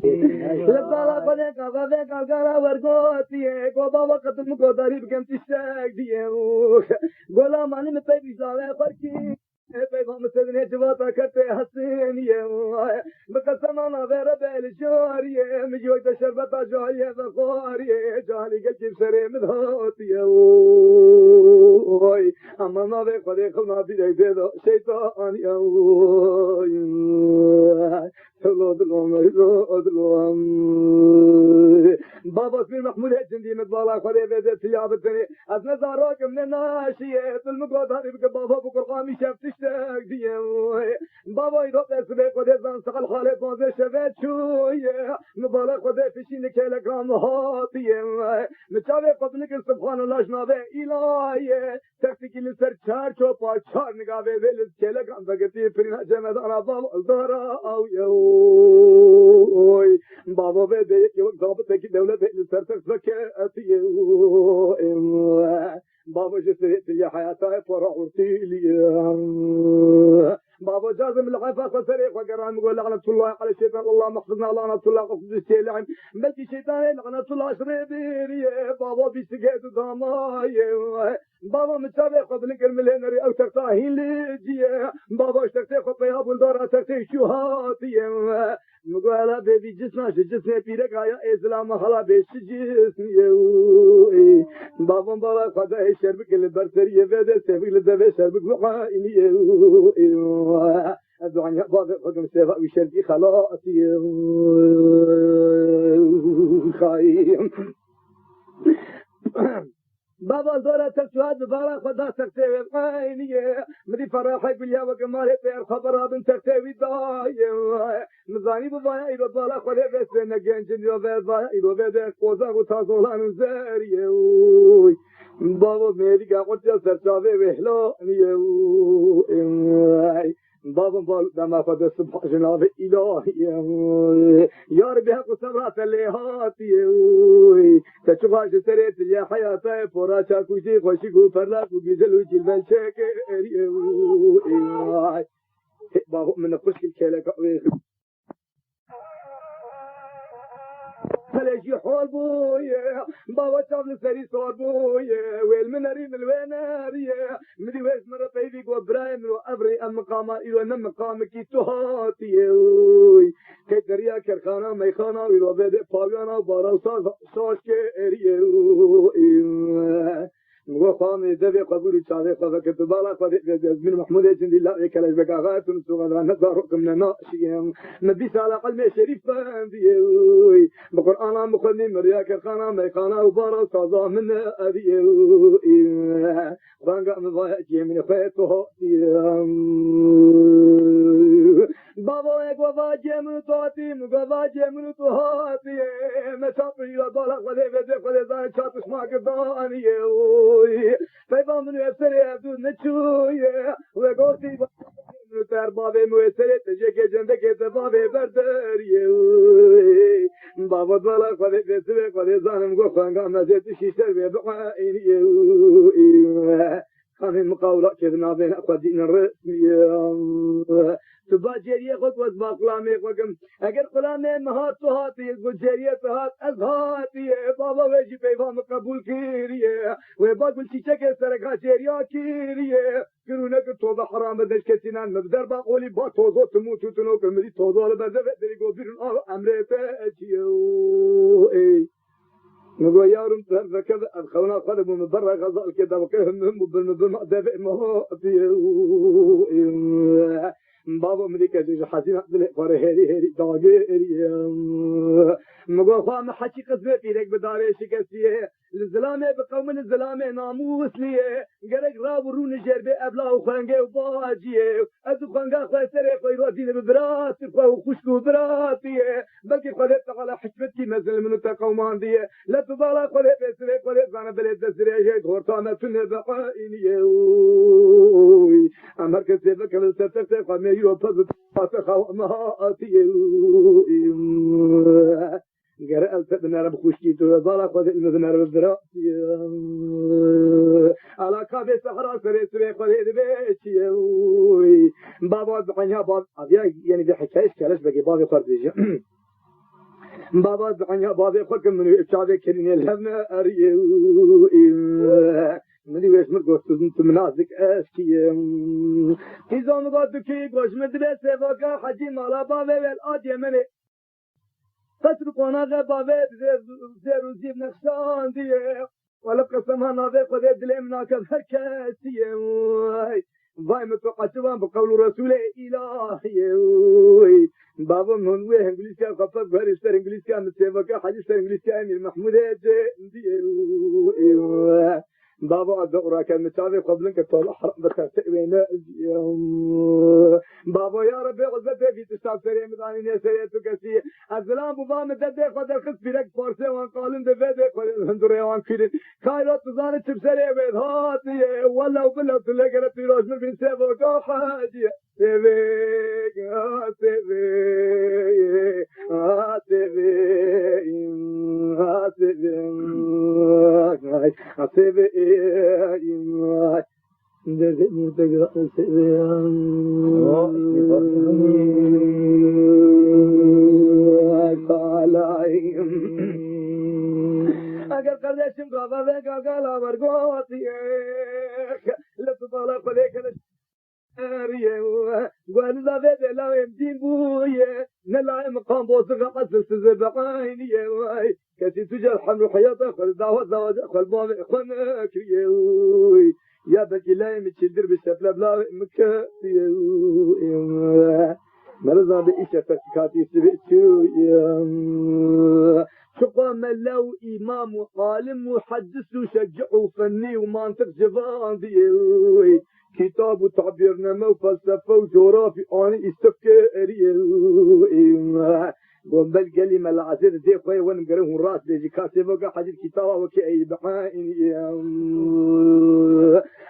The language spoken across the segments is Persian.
لبالا خودت کاغذ کارگارا ورگوتیه کو با وقت مکو داری بگم تشتاق دیه گلا مانی می پی بیزاوه خورکی پیغام سدنه جواتا کرتے حسینیه بقسم انا غیر بالجوریه مجوی تشربتا جالیه بخوریه جالی که جیب سره مدهاتیه اما ما به خودی خلنا بیده دیدو شیطانیه بابا اسمي محمود الجندي متبالا خذي بيت ثيابتني از نزاروك من الناشيه في المقود هذه بك بابا بكر قامي شاف تشتاق دي بابا يدق اسبي خذي زان سقل خالد موزي شفت شويه مبالا خذي في شي كيلوغرام هاتيه متشابه قبلك سبحان الله جنابه الهي تكتيك اللي سر چار چوپا چار نگاهه ول كيلوغرام بگتي فرينا جمدان بابا دارا او يوي بابا بده يك وقت ضابط کی دولت سر تک فكاتيه بابا جسرت لي حياتي فرعتي لي بابا جازم العفاف سريق وقران يقول لعنة الله على الشيطان الله محفظنا لعنة الله قصد السلام بلكي شيطان لعنة الله شريبيري بابا بيسقيت دماي بابا متابع قبل الملينري او تقطاهين لجيه بابا اشتقتي خطي ابو الدار اشتقتي شهاتي نقول هلا بيبي جسمي بيرك يا اسلام هلا بيش جسمي بابا قضاء شربك البرسريه بدا سيبك لدبي شربك وقايني الدنيا بابا حكم سيفا وشربي خلاصي خايم بابا دورة تسواد ببارا خدا تكتوي عينيه مدي فرحي باليا وكمالي بير خبرها بن تكتوي دايم مزاني ببايا إلو بالا خدا بس نجين جنيو بيضايا إلو بيضايا قوزا وتازولان زاريه بابا ميري قاقوت جسر شابي وحلانيه بابا دما خدا سبحان جناب إلهي يا ربي حق صبرات اللي هاتي تشوفها جسرت يا حياتي فورا شاكو شي خوشيكو فرلاكو بيزلو جلبان شاكري بابا من خشك الكيلك فلجي حول بويا بابا شافل سري صار بويا والمناري من الويناريا مدي ويش مرة بيبيك وبرايم وأبري المقامة إيوه نمقامة كي تهاتي كي دريا كرخانة ميخانة ويلو بيدي باويانا وبارا وصاش كيريا وقام دبي قبول شاذي قذك تبالا قذ من محمود الجندي لا كلاش بقاغات ونسوغ نظركم ناشيم نبيس على قلبي شريف فاندي بقرآن مخني مريا كرخانة ميخانة وبارا صازا من أبي رانقا مضايا من خيطه بابا یک وفا جمن تواتي مقفا جمن تواتي مسافري وضالك وذي بدي وذي زان شاطش ما قداني پیغام من اثر عبدو نچوی و گوتی تر بابه موثر تجه که جنده که تبابه برداری بابا دولا خواهد بسوه خواهد زانم گو خانگام نزید شیشتر به بقائنی خانه مقاولات که نابین خودین الرسمی تبا جریه خود وز با قلامه خودم اگر قلامه مهات تو هاتی گو جریه تو هات از هاتیه بابا ویجی پیغام قبول کریه و با گل چیچه که سرکا جریه کریه کرونه که توبه حرام بدش کسی نان مبدر با قولی با توزو تموتو تنو کمدی توزو لبزه بدری گو بیرون امریته اچیه نقول يا رب فكذا الخونا قدموا من برا غزال كذا وكهم بالماء دافئ ما بابا ملكة جيش حسين عبد الله هيري داغيري نقول خام حكي قسمه في لك بداري شكسيه الزلامه بقوم الزلامه ناموس ليه قرق راب رون جربه ابلا وخانقه وباجيه از خانقه خسره خيراتين ببرات وخشكو براتيه بلكي خلت على حكمتي مثل من تقومان دي لا تبالا خلت بسره خلت انا بلد سريه غورتامه بقائنيه امر كسبه كل سفته قام يوفد فاتخوا مهاتيه قرأت بنار بخشكي تبالا خلت بنار براتيه على كابي صحراء سري خلت بيتيه بابا بقنيا باب ابيا يعني دي حكايه كلاش بقي بابي قرديجه بابا دعانيا بابا خلق منو ابشابه كريني الهمنا اريو مني ويش مرقوص تزنت منازك اشكي إذا مقادو كي قوش مدرسة وقا حجي مالا بابا والآدية مني فتر قناغ بابا زيرو زيب نخشان ديه ولا قسمها ناظر قد دلي مناكب هكاسيه واي متوقعتوان بقول رسول إلهي بابا من وين انجليزي خفف باريستر انجليزي متسابقة حديث انجليزي امير محمود جندي بابا الدورة كان متابع قبل كنت الحرب بتسوينا بابا يا ربي غزتي في تستفسري مداني نسيت كسي السلام بابا مدد قدر خص بيرك فارسي وان قالن دبد هندوري وان كيرن كايرو تزان تبسري بيد هاتي ولا وبلا تلاقي تيروز من بين سبا حاجه سبي اگر قردشم قابا به قاقالا مرگوتی لطفالا قلیکن قال لا بد لا يمدين بويا نلعب مقام بوسق قتل سزبقاينيه واي كسي تجر حمل حياته خل دعوه زواج خل باب اخوانك يا بكي لا يمشي بالشفله بلا مكه مرضى بإيش فكاتي سبتشو شقا ملو إمام وعالم وحدث وشجع وفني ومنطق جبان ديوي كتاب وتعبير نما وفلسفة وجغرافي أنا استفكاري وبل كلمة العزيز زي خوي وانا مقرنه الراس ليجي كاتبه حديث كتابه وكي أي بحائن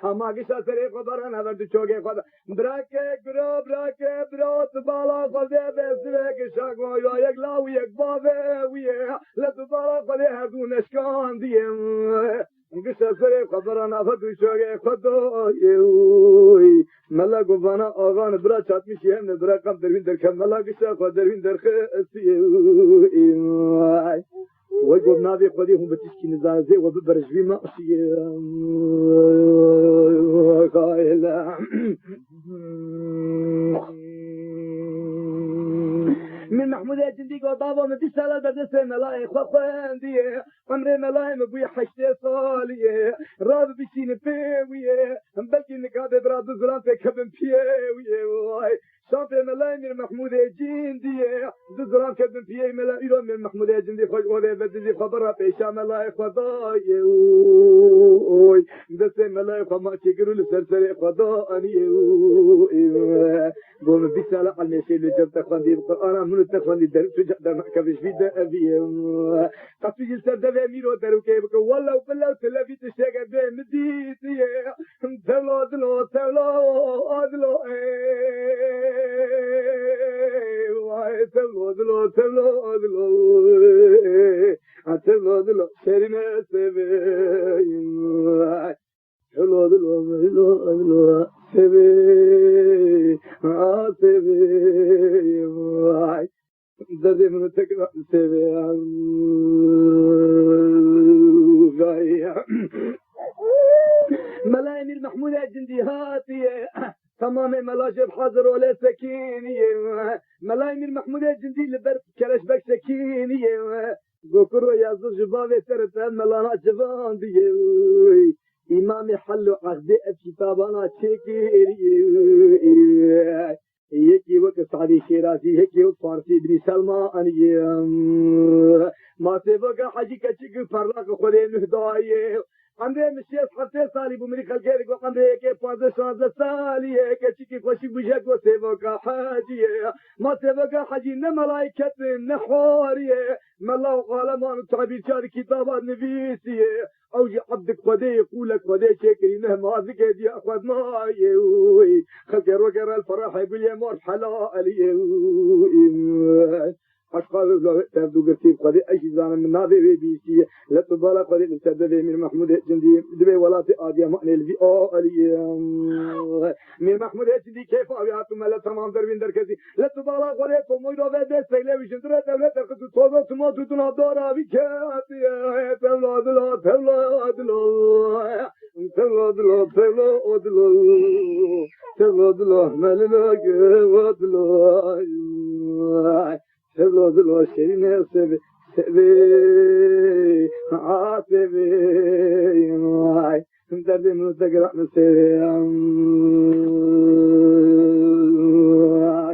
أما قشا سري قدر أنا بردو شوقي قدر براكك برو تبالا قدر بسرك شاق وياك لا وياك بابا ويا لا تبالا قدر هدون اشكان ديم قشا سري قدر أنا بردو شوقي قدر ملا قبانا آغان برا چاتمشی هم برا قم دروین در کم ملا قشا قدروین در خسی وقب نابي قدي هم بتشكي نزازي وببرجوي ماشي قايلة من محمود الجندي قطابة من تشتغل بدرسة ملاي خفان دي عمري ملاي مبوي حشتي صالية راب بيشين بيوية بلكي نكاد براد الظلام في كبن بيوية شافي ملاي من محمود الجندي الظلام كبن بيوية ملاي من محمود الجندي خوش وذي بدزي خبرها بيشا ملاي خضاي دسة ملاي خما شكروا لسرسري خضاني قوم بيسالة على المشي اللي جبت خاندي بالقرآن من التخاندي درس جدا محكمش في دابيهم قصدي السردة ميرو دروكي بك والله وبالله وتلافي تشتاق به مديتي تلو دلو تلو شرنا سبين تلو سبي واي دادي من تكرا سبي ملايين المحمود الجندي هاتي تمام ملاجب حاضر ولا سكينية ملايين المحمود الجندي لبرد كلاش بك سكينية قوكرو يا زوج جبابي ترتان ملانا جبان دي إمام حلو عقدي كتابنا تشكيري يكي وقت سعدي شيرازي يكي وقت فارسي بن سلمان ما سيبقى حاجي كتشكي فرلاق خودي نهداي عندي مشيت حتى سالي بمري خلقيرك وعندي يكي 15 سالي كتشكي خوشي بجاك وسيبقى حاجي ما سيبقى حاجي نملايكة نحوري ملا وقال ما نتعبير شاد كتابات نبيسي أوجي عبدك قدي يقولك قدي شكري مهما ذكي دي أخذ معي خكر وكر الفرح يقول يا مار حلالي أشقال له تبدو قرتيب قد أي زان من نابي بيسي لا تبالا قد السبب من محمود جندي دبي ولا تأدي معنى الفي علي من محمود جندي كيف أبياتم لا تمام دربين دركزي لا تبالا قد تومي رو بده سيله وجندرة دولة تركض توضع تما تدنا دارا بكاتي تولاد لا تولاد لا تولاد لا تولاد لا تولاد لا ملنا جواد لا تولاد لا شيرين سبي سبي عاتبي درد من تقرأ مسيري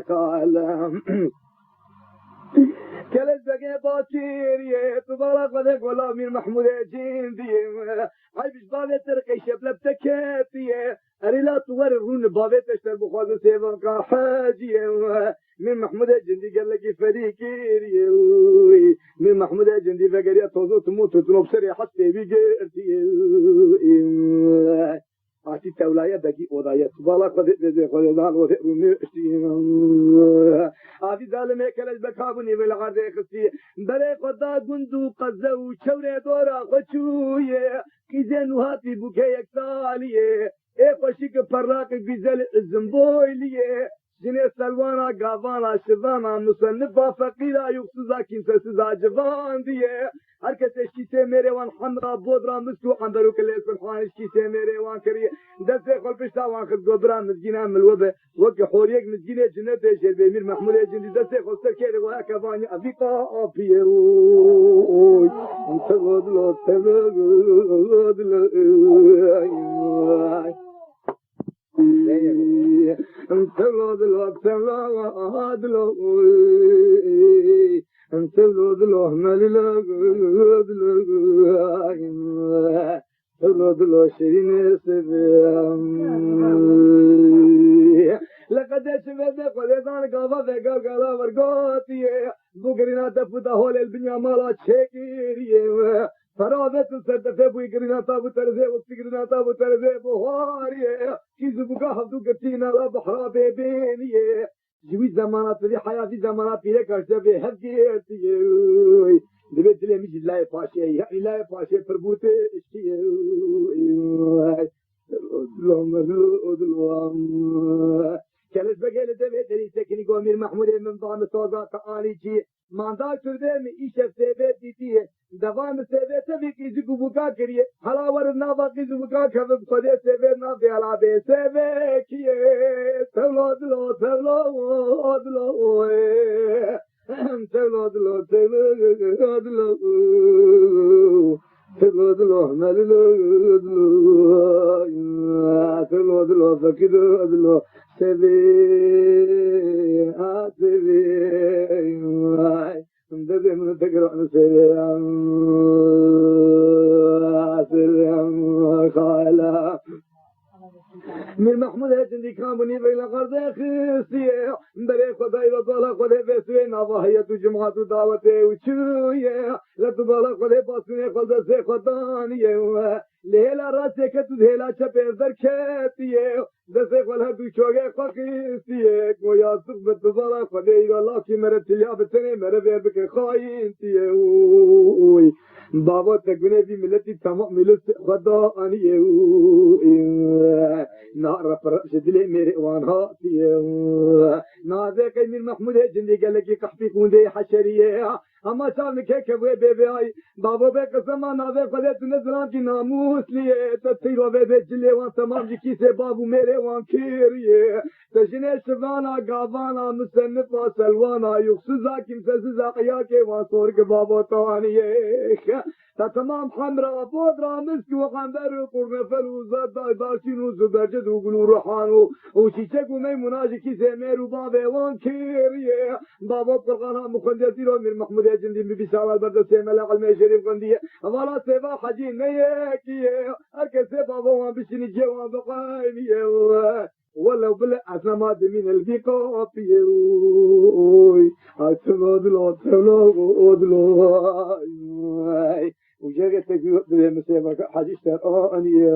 كالم كلت بقى باكيري تبارك بدك ولا من محمود جندي هاي مش بابي ترقي شبل بتكاتي أريلا تور الرون بابي تشتر بخوض سيفان كحاجي من محمود جندي قال لك فريكيري من محمود جندي فقري توزو تموت تنبصري حتى بيجرتي أتي تولاية دقي وضايا تبارك بدك بدك خلينا نوثق ونشتين أتي ظالم كلش بكابوني بالعرض خسي بري قدا جندو قزو شوري دورا خشوية كيزن وهاتي بوكي اكتالية اي فشيك فراق بيزل الزنبويلية جني سلوانا قافانا شفانا مصنفا فقيرا يقصزا كنسسزا جفان ديه هركس اشكيسي ميريوان حمرا بودرا مسكو عنبرو كل اسم حوان اشكيسي ميريوان كريه دسي خل بشتا وان خد قبرا مزجينا من الوبه وكي حوريك مزجينة جنة شير بيمير محمود جندي دسي خل سركيري وهكا فاني افيقا ابيروي انتغد لو تغد لو انتظر له ملل شيرين سبيل لقد شفت قديدان قافا فقا قلا ورقاتي بقرنا تفوت هول البنيا مالا تشكيري فرادت السردفه بوي قرنا تابو ترزي وقرنا تابو ترزي بوهاري كيزو بقا حفظو قرتينا لا بحرا بيبيني جوي زمانات في حياتي زمانات في لك ارتبه هديتي دبيت لي مش لا يفاشي يعني لا يفاشي فربوتي اشتي كانت بقيلة دبيت لي سكني قومير محمود من ضام صوغا تعالي جي مانداك تردمي إيشة سيبت ديتيه دوام سيبت تبيكي زيكو بكا كريه حلا ورنا باقي زبكا كذب قدي سيبت نافي على بي سيبكيه تولاد لو تولاد لو تولاد لو تولاد لو تولاد لو ملل تولاد لو فكيد لو سبي سبي مدد من تقرأ سبي سبي خالا من محمود هجندي كاموني بين قرد خيسيه بري خداي وطلع خداي بسوي نواهية جماعة دعوته وشويه لا تبالغ خداي باسمه خدا سے خدانيه ليلا راسك تدهلا چپه دركتيه دسه خلا دوچوگه خقيسيه گویا صحبت تبالغ خداي الله کی مرتيا بتنه مربه بك خاينتيه وي بابا تكونه في ملتي تمام ملت خدا انيه نعرف رشدلي ميري وانها نازك من محمود جندي قال لك كحفي كوندي حشريه اما شافني كيك بيبي اي بابا بقسم نازك قدت نزلان کی ناموس لیے تطيرو بيبي جلي وان تمام جي كيسه بابو ميري وان كيريه تجني شفانا غافانا مصنف سلوانا يخصزا كمسزا قياكي وان صورك بابا طانيه تمام حمراء بودرا مسك وقنبر وقرنفل وزاد دارشين وزبرجد وقلو روحانو وشيشك وميموناجي كيسه ميرو بابي وان كيريه بابا قرقانا مخندرتي رو من محمود جندي ببسال البرد سيملا علمي شريف قندية ولا سيبا حجين نيكيه هركسي بابا وان بشني جوان بقايميه ولو بلا أسمات من البيقاطية أسمات لا تلو وجاءت تقول مسيبك حديث تراني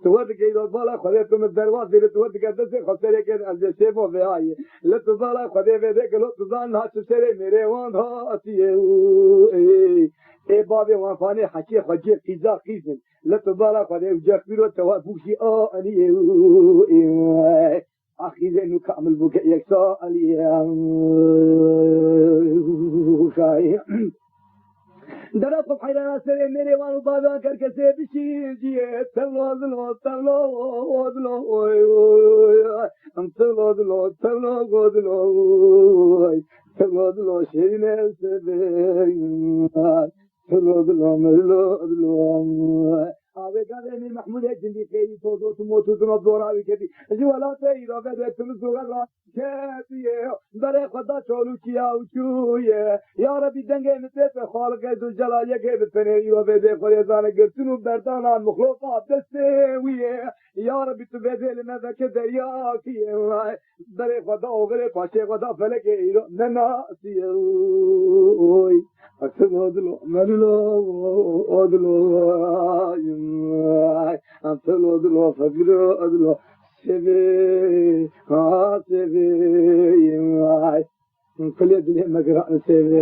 تود كيلو بالا خذ تم الدروات دي تود قدس خسر كده الجسم وبهاي لا تبالا خذ بيدك لو تزان هات سري ميري وان هاتي اي بابي وان فاني حكي حكي قيزا قيزن لا تبالا خذ وجاك بيرو توافوشي اني اخي زين كامل بك يكسا علي شاي درا کو حیران سره میرے وانو بابا کر کے سے بشی جی تلو دلو تلو دلو ہم تلو دلو تلو دلو تلو دلو شیرین سے تلو دلو ملو آوے گانے میں محمود ہے جندی خیری تو دو تو موتو تو دوراوی کہتی جو ولا تے رو دے تم زغرا کہتی درے خدا چولو کیا اوچو یا ربی دنگے متے خالق ذو جلال کے بتنے یو بده فریضان گرتنو بردان مخلوقات دسوی یا ربی تو بده لنا ذک دریا کی درے خدا اوغرے پاچے خدا فلک ایرو ننا سی اوئی اکسدلو ملو ادلو أنتلو دلو فقرو أدلو سبي سبي كل يدلي مقرأ سبي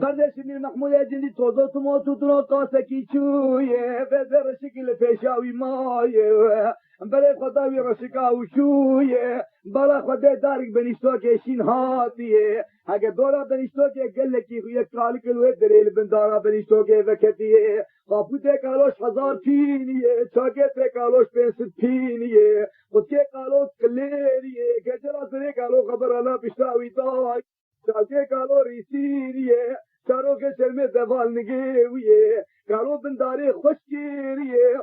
قردش من محمود جندي توضوت موتوتنو قاسكي شوية بدر شكل فيشاوي مايه بله خداوی رشکا و شویه بله خدا دارک بنیشتو که شین هاتیه اگه دورا بنیشتو که گله کی یک کالی کلوه دریل بندارا بنیشتو که وکتیه خاپوته کالوش 1000 پینیه چاکت کالوش 500 پینیه خود که کالوش کلیریه گجرا سره کالو خبر انا پشتاوی دای چاکه کالو ریسیریه چارو که شرمه دوال نگیویه کالو بنداری خوشگیریه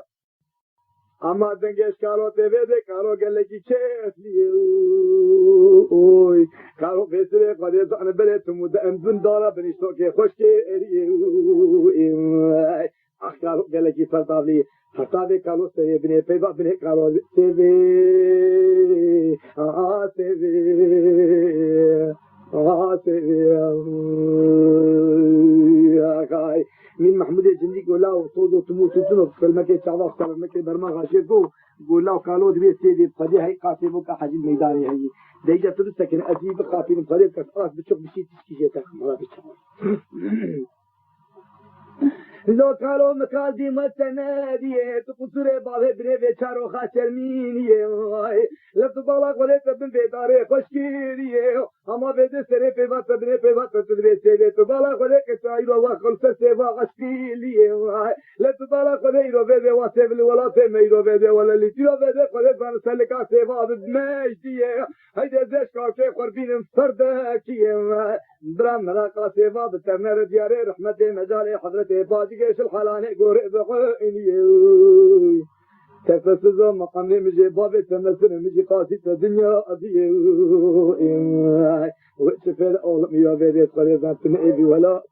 اما دنگش کارو تبده کارو گله کی چفلیه اوی کارو بسره قدرت انا بله تو بن دارا بنیشتو که خوش که اریه اخ کارو گله کی فرطابلی فرطابی کارو سری بنی پیبا بنی کارو سیوی سیوی من محمود جندي قولا وطودو تموتو تنو في المكي تعواق تعب المكي برما غاشيكو قولا وقالو دبي سيدي بقدي هاي قاسموك حاجي الميداني هاي ديجا تدسكن أجيب قافين بقدي كسراس بتشوف بشي تشكي جيتك مرا بتشوف لو قالوا مكال دي متنادية تقصر بابه بني بيشارو خاسر مينية لفت بالاق ولي تبن بيداري خوشكيرية اما بيدي سري بيبات بني بيبات تدري سيبي تبالاق ولي كتايرو واخل سيبا غشكيلية لفت بالاق ولي رو بيدي واسيبلي ولا تيميرو بيدي ولا لتيرو بيدي ولي فان سلكا سيبا بدماجدية هيدا زيش كاكي خربين فردكية برام ملاقا سيبا بترنر دياري رحمتي مجالي حضرتي باجي قيش الحلاني قوري بقيني تفسزو مقامي مجي بابي تمسن مجي قاسي الدنيا أديه وشفل أولم يا بيدي قريبا تنعيبي ولا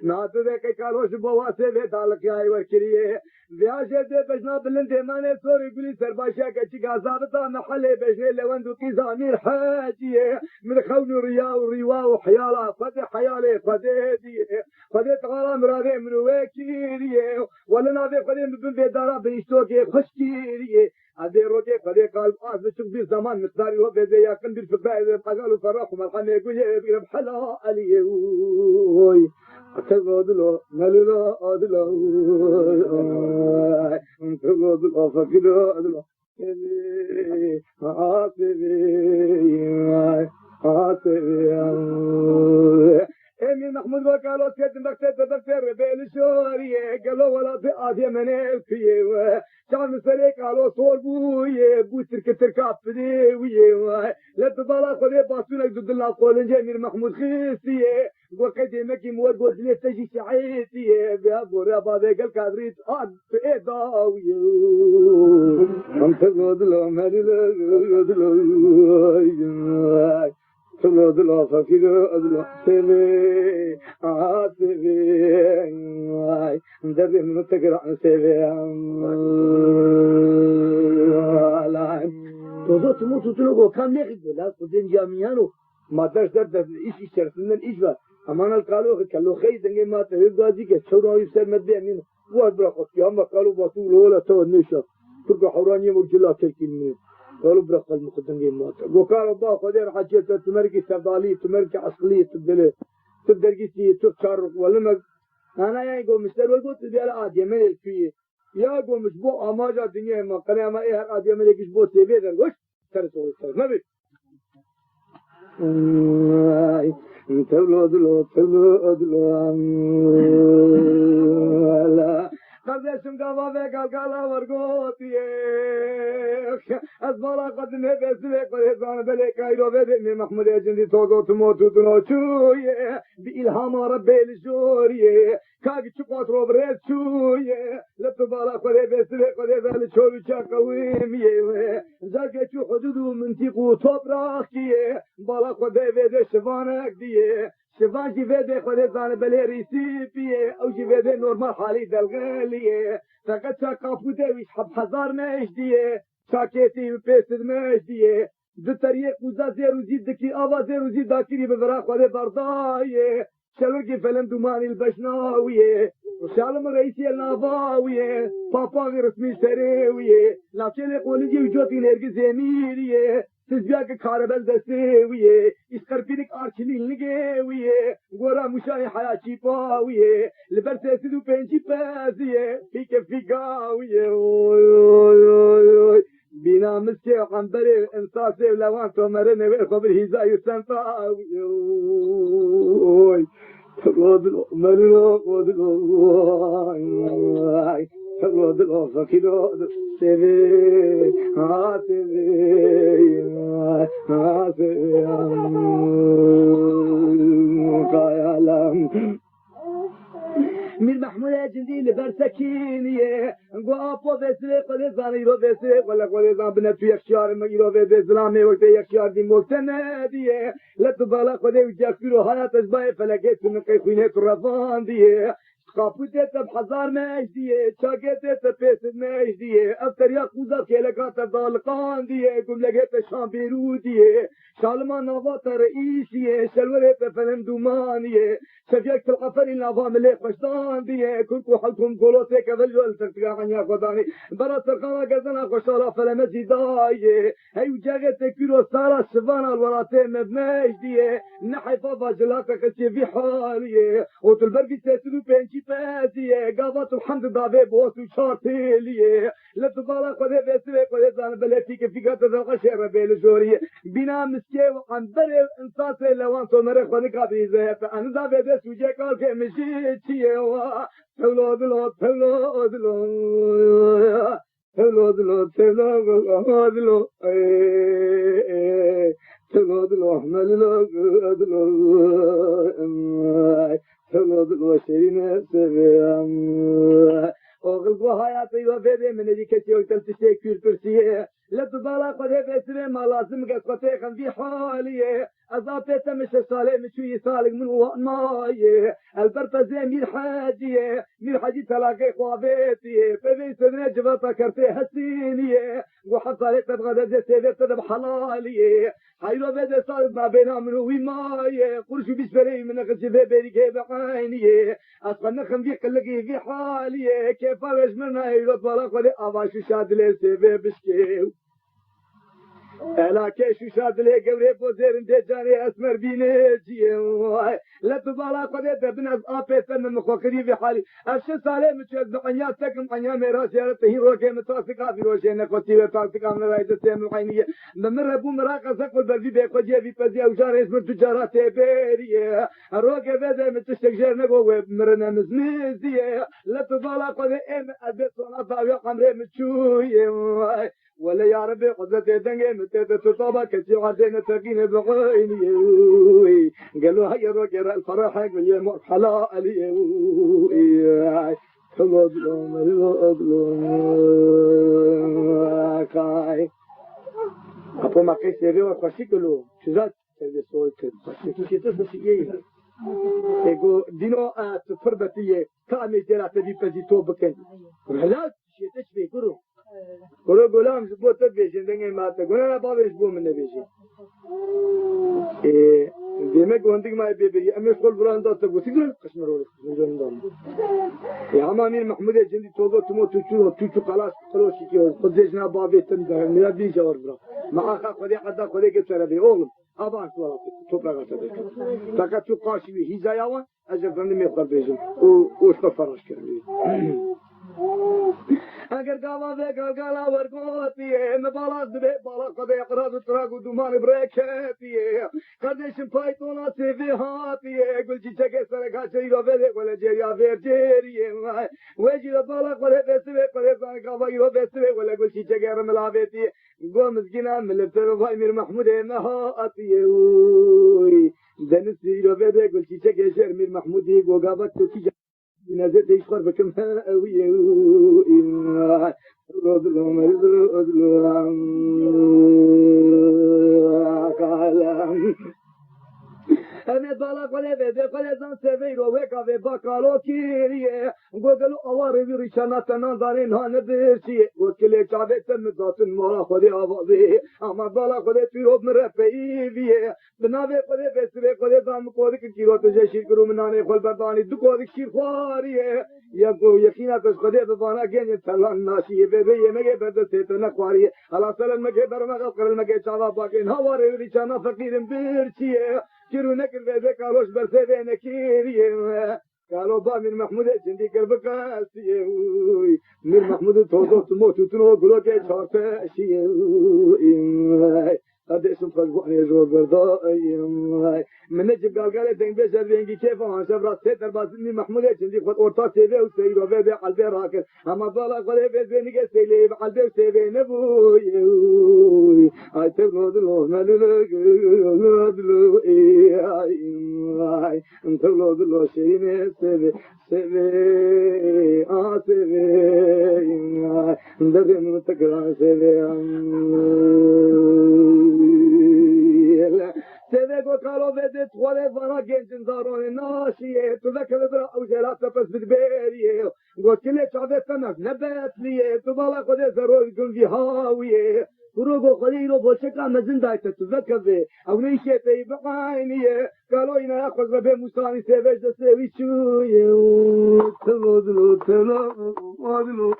ناتو ذاك كالوش بواسي بيتالك يا وركريه بياشي دي بجنا بلندي ماني سوري قولي سرباشا كتشيك عزابتا محلي بجني لوندو كيزانير حاجيه من خون ريا وريوا وحيالا فدي حيالي فدي تغالا مرادي من وكيريه ولا نادي فدي من بيدارا بيشتوكي خشكيريه هذه روجي فدي قال بشوف في زمان مقداري هو بيدي يكن بالفقاء قالوا فرقوا ملحن يقول يا بحلا علي وي أتغادلو مللا أدلو أتغادلو فكرو أدلو امي محمود وقالوا سيد مكتب دكتور بيلشوري قالوا ولا في من فيه كان مسري قالوا صور بوتر كتركاب بدي لا تبالا خلي باسونك ضد الله قول جميل محمود خيسي وقدمك مود بودلي تجي شعيتي بابو ربا قال كادريت في ايداوي انت غدلو مدلو تلو دلو فكيرو أدلو سيبي سيبي مدري من تقرأ سيبي توزو تموتو تلوغو كم ليخي قولا قدين جاميانو ما درس درد إيش شرطنا إيش بقى أمانة قالوا خير دنجي ما تهيب دادي كشورا يفسر مدي أمين واد برا يا ما قالوا بطول ولا تو نشا ترك حورانية مجلا كلمة قالوا برا المقدم جيمات وقالوا با قدر حاجات تمركي سردالي تمركي عصلية تدرجي تشارك ولا ما أنا يعني قوم مستر والقط دي على عادي من الفيه يا قوم مش بو أماجا الدنيا ما قناة ما إيه عادي من الكش بو تبي ده وش ترسول ما بي تولد لا قبل شنقا بابا قال ورقوتي أزمالا قد نبسلك ورزان بلك أيرو بدني محمد أجندي توقو تموتو تنوشوية بإلهام ربي الجورية كاقي تشقوات روبريت شوية لتبالا قد بسلك ورزان شوري شاقويمية زاقي شو حدودو منتقو توبراكية بالا قد بده شفانك ديه شفان جي فيدي خودي زان بلي ريسيبيه او جي فيدي نورمال حالي دلغاليه فقط شا كابوتي ويش حب حزار مجديه شاكيتي وبيسد مجديه دو طريق وزا زيرو زيد دكي آوا زيرو زيد داكيري ببرا خودي بردايه شلوكي فلم دوماني البشناويه وشالم رئيسي النافاويه بابا غير رسمي سريويه لكن قولي جي وجوتي نرقي زميريه سزبياك كاربل دستيويه اسقربينك ارشلين لقيويه ورا مشاي حياتي باويه لبرسي سدو بنجي بازيه فيك فيقاويه بنا مسكي وقنبري انصاصي ولوان تومرني ويخبر هزاي وسنفاويه تقودلو مرلو قودلو تقودلو فكيلو سيفي سيفي قايلام مير محمود اجندي لبرسكينيه قوابو بسري قلزان يرو بسري ولا قلزان بنتو يخشار ميرو بسلامي وقت يخشار دي ملتنا ديه لتبالا قدي وجاكيرو حياة اشباي فلقيت من قيخوينة الرفان ديه قابوتي بحزار مجديه شاقيتي بيسد مجديه افتر يقوزا كيلكات الضالقان ديه قم لقيت شام بيروديه شالمان نوات رئيسيه شلوري فلم دومانيه شفيك القفر النظام مليك خشتان ديه كنكو حلكم قولوتي كذلول ترتقاعن يا خداني برا ترقانا قزنا خشالا فلم زيدايه هاي وجاغت كيلو سارة شفانا الوراتين مبمجديه نحي فضا جلاتك في حاليه وتلبرقي تسدو بنجي بازيه قاضت الحمد دابي بوسو شارتيليه لتبالا قده بسوي قده زان بلتيك في قطة الغشيرة بيلجوريه بنا مسكي وعن بري انصاصي لوان تونر خونك عبيزه فأنا دابي دسو جيكال كي مجيتيه تولودلو تولودلو تولودلو تولودلو تولودلو مللو تولودلو شيرين سبيام oğul bu hayatıyla veremeni kesiyor teşekkür kursiye la tubala qade besre ma lazım qasqate kan fi haliye azafet مش صالح مش يصالح من ونايه البرت زمير حاجي تلاقي خوابتي فبي سنه جبطه كرتي حسينيه وحصلت تبغى ده سيفت ده حلاليه حيلو بده صار ما بيننا من ومايه قرش بيسبري من غجبه بريكه بعينيه اصلا خنبي قلقي في حاليه كيف وجمنا يلو طلق ولي اباش شاد لي سيفه بشكيو الا كيشو شاد لي قبري بوزير انت جاني اسمر بينيجي لا تبالا قد ابن ابيت من مخوكري في حالي اشي سالم تشد قنيا تكم قنيا ميراث يا تهيرو كي متاسقا في روشين كوتي وتاسقا من رايد تيم العينيه من ربو مراقه سقل بلدي بيقجي في بزي وجار اسم تجارات بيريه الروكه بدا متشجر نقو مرنا مزمزي لا تبالا قد ام ابيت صنعه وقمري متشوي ولا يا ربي قدرت دنجي متتطابا كسي عدينا تقين بعيني قالوا هيا رجل الفرح من يوم حلالي تلوضلون كاي أبو ما قيس يبيو خشيكلو شزات تلبسوا خشيكلو تلبسوا يقول دينو تفربتيه كامل جرات دي بزيتو بكن رحلات شيء تشبه كرو قولوا برام بوت بيشين دنگي ما تقولنا بابش بو من بيشين demek ondik ma bebeği emes kol buranda da gosigül kısmır olur kısmırından ya ama mir Mahmud Efendi todo tumo tuçu kalas koloşi ki o kızına babetten de ne bir cevap bırak maaka kodi kadar kodi geçer be oğlum aban tuvalat toprağa atar fakat şu karşı bir hizaya var acaba ne yapar bejim o şu faraş kerdi اگر گاوا به گلگلا ورگوتیه مبالاز به بالا قده اقراض تراغو دومان برکتیه قدشم پایتونا سیوی هاتیه گلچی چکه سرکا چیرو بده گله جریا ورجریه ویجی رو بالا قده بسوه قده زنگاوا رو بسوه گله گلچی چکه رملاویتیه گو مزگینا ملبته وای میر محمود مهاتیه دنسی رو بده گلچی چکه شر میر محمودی گو گاوا توکی نزلت يشخر بكم هاوية رضلو مرضلو كلام أنا بالا قلة بده قلة زن سويرو وكافي بكالو كيريه قلوا أواري بريشنا تنادرين هان برشيه وكله شعبه تمزاتن مالا خدي آوازه أما بالا قلة تيروب مرفعي بيه بنابه قلة بسوي قلة زن مقودك كيرو تجشير كرو منانه خل برداني دو قودك شير خواريه يقو يقينا تش قلة ببانا جنين سلان ناشيه ببيه مگه برد سيتنا خواريه على سلان مگه برمغل قرل مگه شعبه باقين هواري بريشنا فقيرن برشيه كيرو نكر بيدك علوش برسيبه نكيريه قالوا با من محمود جندي كربكاسيه من محمود توضو تموت تنو قلوكي شارتاشيه قد اسم فجواني جو بردائيم من نجيب قال دنگ بشر بينجي كيف وان شبرات سيتر باز من محمود جندي خد اورتا سيبه وسيرو بيبه قلبه راكر اما بالا قلبه بينجي سيلي بقلبه سيبه نبوي اي تبلو دلو ملو دلو اي انت لو دلو شيني سيبه سيبه سيبه دبن متكرا سيبه سيبه قالوا بدت ولا فرا جنن دارون ناشيه تذكر برا او جلات بس بدبيريه قلت لك شعبت نبات لي تبالا قد زرور يكون في هاويه روغو خليلو بوشكا مزندايت تذكر او نيشه بعينيه قالوا إنا يأخذ ربي موساني سيبش دسيوي شويه تلودلو تلودلو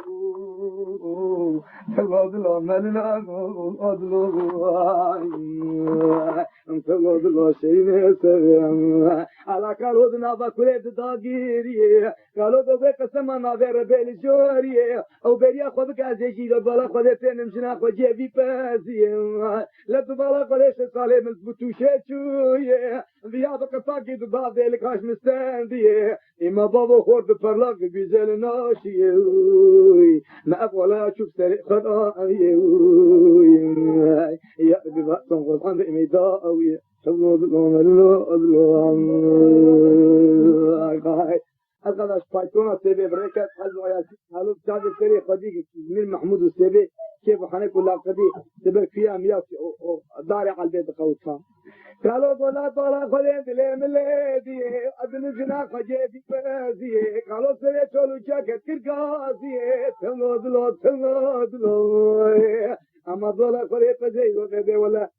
تلودلو ملنا تلودلو شيني سيبه على قالوا دنا باكولي داغيريه قالوا دوبه قسما ناظر بيل جوريه او بريا خود كازيجي بالا خود تنمشنا خو جيبي بازيه لا تبالا قليش سالم البوتوشه شويه بیا بقصاقی تو بعد الکاش مستندیه اما بابا خورد پرلاق بیزل ناشیه ما افولا شوف سريع خدایه یا ببعثم قرآن بإمداویه تبلو arkadaş paytona sebe بركة حلو جاد سري قديك من محمود السبي كيف حنقول لك قدي سبب فيها مياه داري على البيت قوتها قالوا بلا طلا خلين دلي مليدي ادن جنا خجيبي بازي قالوا سري تولو جاكت كرقازي تلو اما طلا خلين فزي ولا